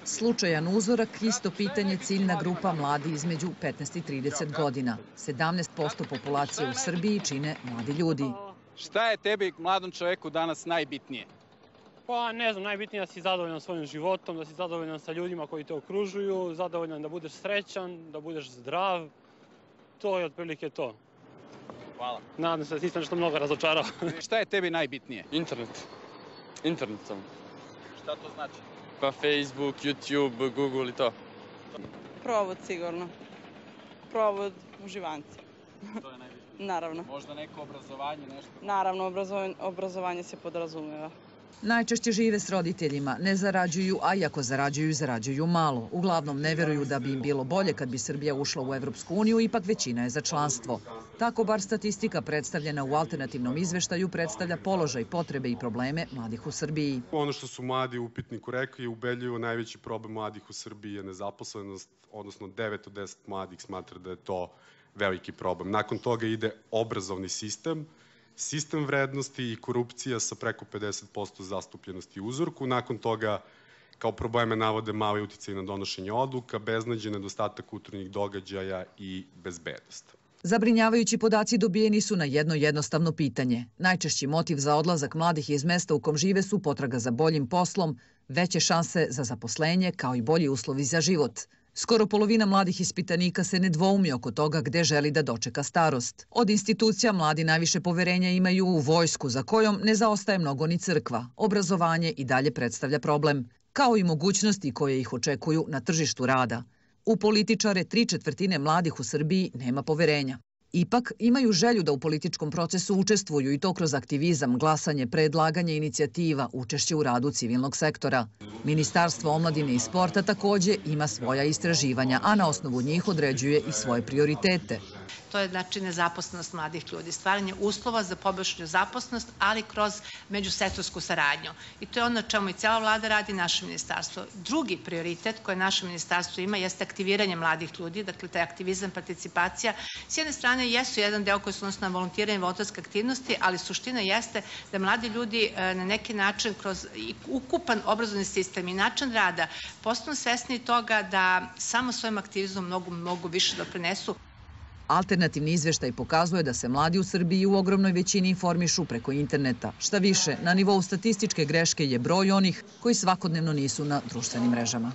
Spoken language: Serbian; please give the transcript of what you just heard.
Slučajan uzorak, isto pitanje, ciljna grupa mladi između 15 i 30 godina. 17% populacije u Srbiji čine mladi ljudi. Šta je tebi, mladom čoveku, danas najbitnije? Pa ne znam, najbitnije je da si zadovoljan svojim životom, da si zadovoljan sa ljudima koji te okružuju, zadovoljan da budeš srećan, da budeš zdrav. To je otprilike to. Hvala. Nadam se da nisam nešto mnogo razočarao. Šta je tebi najbitnije? Internet. Internetom. Šta to znači? Pa Facebook, YouTube, Google i to. Provod sigurno. Provod uživanci. To je najbitnije. Naravno. Možda neko obrazovanje, nešto? Naravno, obrazovanje se podrazumeva. Najčešće žive s roditeljima, ne zarađuju, a i ako zarađuju, zarađuju malo. Uglavnom ne veruju da bi im bilo bolje kad bi Srbija ušla u Evropsku uniju, ipak većina je za članstvo. Tako bar statistika predstavljena u alternativnom izveštaju predstavlja položaj, potrebe i probleme mladih u Srbiji. Ono što su mladi u upitniku rekli je ubedljivo najveći problem mladih u Srbiji je nezaposlenost, odnosno 9 od 10 mladih smatra da je to veliki problem. Nakon toga ide obrazovni sistem vrednosti i korupcija sa preko 50% zastupljenosti u uzorku. Nakon toga kao probleme navode mali uticaj na donošenje odluka, beznađe, nedostatak kulturnih događaja i bezbednost. Zabrinjavajući podaci dobijeni su na jedno jednostavno pitanje. Najčešći motiv za odlazak mladih iz mesta u kom žive su potraga za boljim poslom, veće šanse za zaposlenje kao i bolji uslovi za život. Skoro polovina mladih ispitanika se ne dvoumi oko toga gde želi da dočeka starost. Od institucija mladi najviše poverenja imaju u vojsku, za kojom ne zaostaje mnogo ni crkva. Obrazovanje i dalje predstavlja problem, kao i mogućnosti koje ih očekuju na tržištu rada. U političare 3/4 mladih u Srbiji nema poverenja. Ipak imaju želju da u političkom procesu učestvuju i to kroz aktivizam, glasanje, predlaganje inicijativa, učešće u radu civilnog sektora. Ministarstvo omladine i sporta takođe ima svoja istraživanja, a na osnovu njih određuje i svoje prioritete. To je znači nezaposlenost mladih ljudi, stvaranje uslova za poboljšanju zaposlenost, ali kroz međusektorsku saradnju. I to je ono čemu i cijela vlada radi, naše ministarstvo. Drugi prioritet koje naše ministarstvo ima jeste aktiviranje mladih ljudi, dakle taj aktivizam, participacija. S jedne strane jesu jedan deo koji su odnosno na volontiranje i volonterske aktivnosti, ali suština jeste da mladi ljudi na neki način kroz ukupan obrazovni sistem i način rada postanu svesni toga da samo svojim aktivizmom mogu više doprinesu. Alternativni izveštaj pokazuje da se mladi u Srbiji u ogromnoj većini informišu preko interneta. Šta više, na nivou statističke greške je broj onih koji svakodnevno nisu na društvenim mrežama.